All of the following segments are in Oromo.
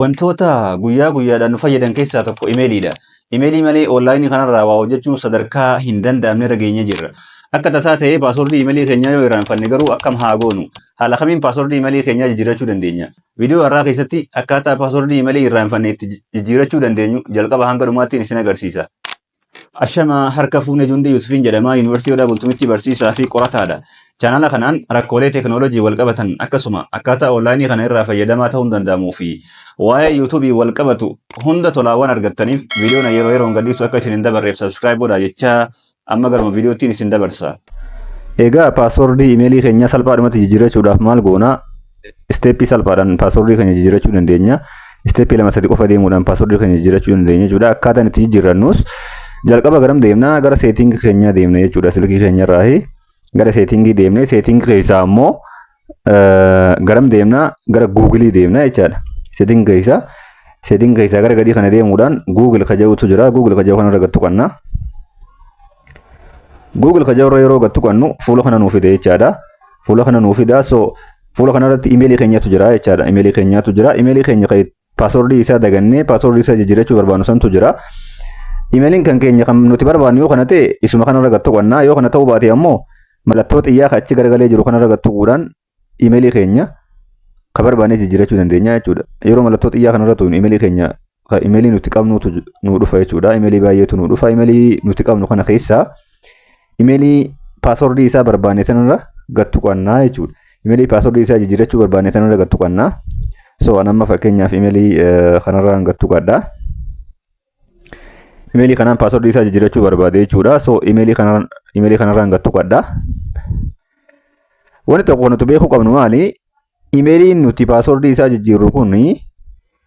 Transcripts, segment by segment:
Wantoota guyyaa guyyaadhaan nu fayyadan keessaa tokko imeeliidha. Imeelii malee onlaayinii kanarraa waa hojjechuun sadarkaa hin danda'amne irra geenyee jirra. Akka tasaa ta'ee paaswordii imeelii keenyaa yoo irraanfanne garuu akkam haa goonu? Haala kamiin paaswordii imeelii keenyaa jijjiirrachuu dandeenya? Viidiyoo har'aa keessatti akkaataa paaswordii imeelii irraanfanne itti jijjiirachuu dandeenyu jalqaba hanga dhumaattiin isin agarsiisa. Ashama harka fuunee Jundee Yuusufiin jedhama. Yuunivarsiitii Odaa Bultumitti barsiisaa fi qorataadha. Chaanala kanaan rakkoolee teekinooloojii wal qabatan akkasuma akkaataa onlaayinii kana irraa fayyadamaa ta'uu danda'amuu fi waa'ee yuutuubii wal qabatu hunda tolaawwan argattaniif viidiyoon yeroo yeroon gadhiisu akka isin hin dabarreef sabskiraayib godhaa jechaa amma garuma viidiyoottiin isin dabarsa. Egaa paaswordii imeelii keenya salphaadhumatti jijjiirrachuudhaaf maal goona? Isteeppii salphaadhaan paaswordii keenya jijjiirrachuu dandeenya. Isteeppii 2-3 qofa deemuudhaan paaswordii keenya jijjiirrachuu dandeenya jechuudha. Akkaataan itti jijjiirrannus jalqaba garam deemna? Gara seetingii keenya deemna jechuudha. Silkii keenyarraa gara seetingii deemnee seetingii keessaa immoo garam deemna? Gara Google deemna jechaadha. Seetingii keessaa gara gadii kana deemuudhaan Google kaja'utu jira. Google kaja'u kanarra gattu qanna. Google kaja'u yeroo gattu qannu fuula kana nuuf fida jechaadha. Fuula kana nuuf fida. So fuula kanarratti imeelii keenyatu jira jechaadha. Imeelii keenyatu jira. Imeelii keenya paaswordii isaa dagannee paaswordii isaa jijjiirrachuu barbaannu santu jira. Imeeliin kan keenya kan nuti barbaannu yoo kana ta'e isuma kanarra gattu qanna. Yoo kana ta'uu baate ammoo mallattoo xiyyaa achi garagalee jiru kanarra gattuudhaan imeelii keenya kan barbaanne jijjiirrachuu dandeenya jechuudha. Yeroo mallattoo xiyyaa kanarra tuun imeelii keenya imeelii nuti qabnutu nu dhufa jechuudha. Imeelii baay'eetu nu dhufa. Imeelii nuti qabnu kana keessaa imeelii paaswordii isaa barbaanne sanarra gattu qannaa jechuudha. Imeelii paaswordii isaa jijjiirrachuu barbaanne sanarra gattu qannaa. So anamma fakkeenyaaf imeelii kanarraan gattu qadhaa. Imeelii kanaan paaswordii isaa jijjiirrachuu barbaade jechuudha. So imeelii kanarraan gattu qadhaa. Wanti tokko nuti beekuu qabnu maali? Imeeliin nuti paaswordii isaa jijjiirru kun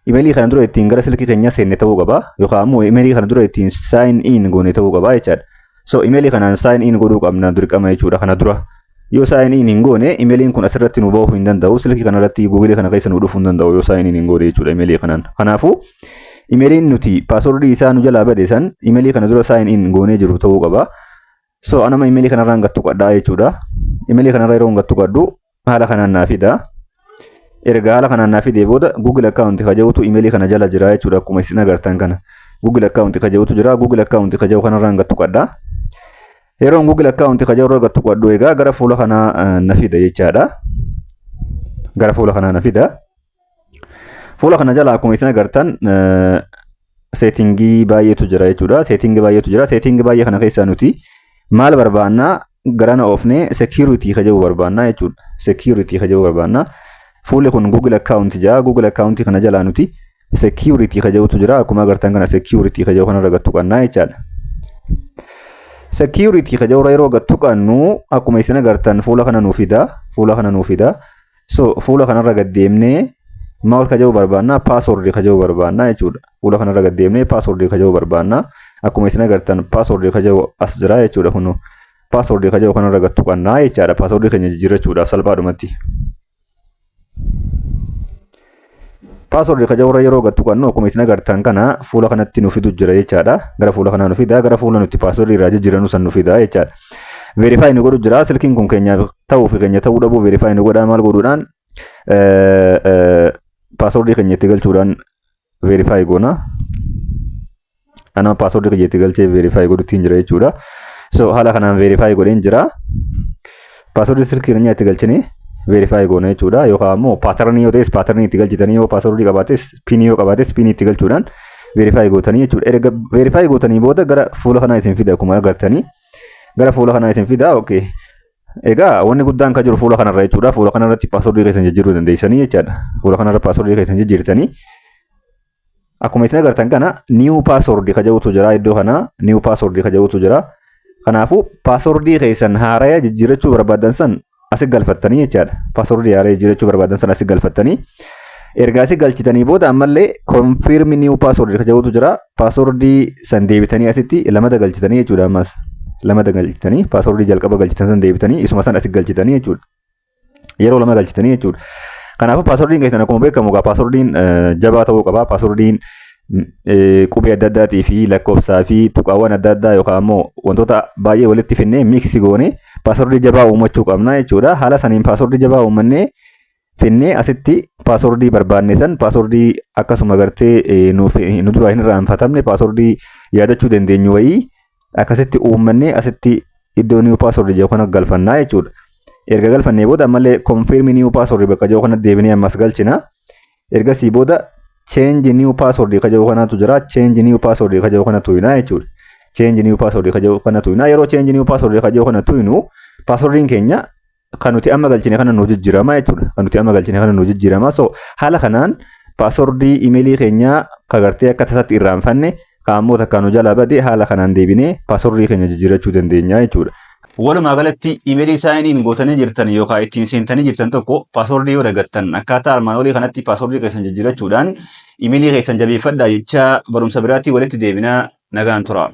imeelii kana dura ittiin gara silkii keenyaa seenne ta'uu qaba. Yookaan immoo imeelii kana dura ittiin sign in goone ta'uu qaba jechaadha. So imeelii kanaan sign in godhuu qabna dirqama jechuudha kana dura. Yoo sign in hin goone imeeliin kun asirratti nu bahuu hin danda'u. Silkii kanarratti Google kana keessa nu dhufuu hin danda'u yoo sign in hin goone jechuudha imeelii kanaan. Kanaafuu imeeliin nuti paaswordii isaa nu jalaa bade san imeelii kana dura sign in goonee jiru ta'uu qaba. So anama imeelii kanarraan gattu qadhaa jechuudha. Imeelii kanarra yeroo gattu qaddu haala kanaan naa fida. Erga haala kanaan naa fidee booda Google account kaja'utu imeelii kana jala jira jechuudha. Akkuma isin agartan kana Google account kaja'utu jira. Google account kaja'u kanarraan gattu qadhaa. Yeroo Google account kaja'urra gattu qaddu egaa gara fuula kanaa na fida jechaadha. Gara fuula kanaa na fida. Fuula kana jala akkuma isin agartan seetingii baay'eetu jira jechuudha. Seetingii baay'eetu jira. Seetingii baay'ee kana keessaa nuti maal barbaanna? Garana oofnee security kaja'u barbaanna jechuudha. Security kaja'u barbaanna. Fuulli kun Google account jira. Google account kana jalaa nuti security kaja'utu jira. Akkuma agartan kana security kaja'u kanarra gattu qannaa jechaadha. Security kaja'urra yeroo gattu qannu akkuma isin agartan fuula kana nuuf fida. Fuula kana nuuf fida. So fuula kanarra gad deemnee maal kaja'u barbaanna? Password kaja'u barbaanna jechuudha. Fuula kanarra gad deemnee password kaja'u barbaanna. Akkuma isin agartan password kaja'u as jira jechuudha kunu. Password kaja'u kanarra gattu qannaa jechaadha. Password keenya jijjiirrachuudhaaf salphaadhumatti. Password kaja'urra yeroo gattu qannu akkuma isin agartan kana fuula kanatti nu fidu jira jechaadha. Gara fuula kanaa nu fida. Gara fuula nuti password irraa jijjiirrannu san nu fida jechaadha. Verify nu godhu jira. Silkiin kun keenyaaf ta'uu fi keenya ta'uu dhabuu verify nu godhaa maal godhuudhaan password keenya itti galchuudhaan verify goona. Ana password keenya itti galchee verify godhutti jira jechuudha. So haala kanaan verify godheen jira. Password silkii keenya itti galchine verify goona jechuudha. Yookaan immoo pattern yoo ta'es pattern itti galchitanii yoo password qabaates pin yoo qabaates pin itti galchuudhaan verify gootanii jechuudha. Erga verify gootanii booda gara fuula kanaa isin fida akkuma agartanii. Gara fuula kanaa isin fida. Okay. Egaa wanni guddaan kan jiru fuula kanarra jechuudha. Fuula kanarratti password keessan jijjiiruu dandeessanii jechaadha. Fuula kanarra password keessan jijjiirtanii akkuma isin agartan kana new password kaja'utu jira iddoo kana. New password kaja'utu jira. Kanaafuu password keessan haaraya jijjiirrachuu barbaadan san asii galfattanii jechaadha. Password haaraya jijjiirrachuu barbaadan san asii galfattanii erga asii galchitanii booda ammallee confirm new password kaja'utu jira. Password san deebitanii asitti lama galchitanii jechuudha. Ammas lama galchitanii password jalqaba galchitan san deebitanii isuma san asii galchitanii jechuudha. Yeroo lama galchitanii jechuudha. Kanaafuu password keessan akkuma beekamu password jabaa ta'uu qaba. Password qubee adda addaatii fi lakkoofsaa fi tuqaawwan adda addaa yookaan immoo wantoota baay'ee walitti finnee mix goone password jabaa uumachuu qabna jechuudha. Haala saniin password jabaa uumannee finnee asitti paaswordii barbaanne san paaswordii akkasuma gartee nu duraa hin irraanfatamne paaswordii yaadachuu dandeenyu wayii akkasitti uummannee asitti iddoo new password jedhu kana galfannaa jechuudha. Erga galfannee booda ammallee confirm new password bakka jedhu kana deebinee ammas galchina. Ergasii booda change new password ka jedhu kanatu jira. Change new password ka jedhu kanatu ina jechuudha. Change new password ka jedhu kanatu ina yeroo change new password ka jedhu kanatu inu passwordin keenya kan nuti amma galchine kana nu jijjiirama jechuudha. Kan nuti amma galchine kana nu jijjiirama. So haala kanaan passwordii emailii keenya kagartee akka tasatti irraanfanne qaammoo takkaan jala badee haala kanaan deebinee passwordii keenya jijjiirachuu dandeenya jechuudha. Walumaa galatti emailii isaaniin gootanii jirtan yookaan ittiin seentanii jirtan tokko passwordii yoo dagattan akkaataa armaan olii kanatti passwordii keessan jijjiirachuudhaan emailii keessan jabeeffadhaa jecha barumsa biraatti walitti deebinaa nagaan tura.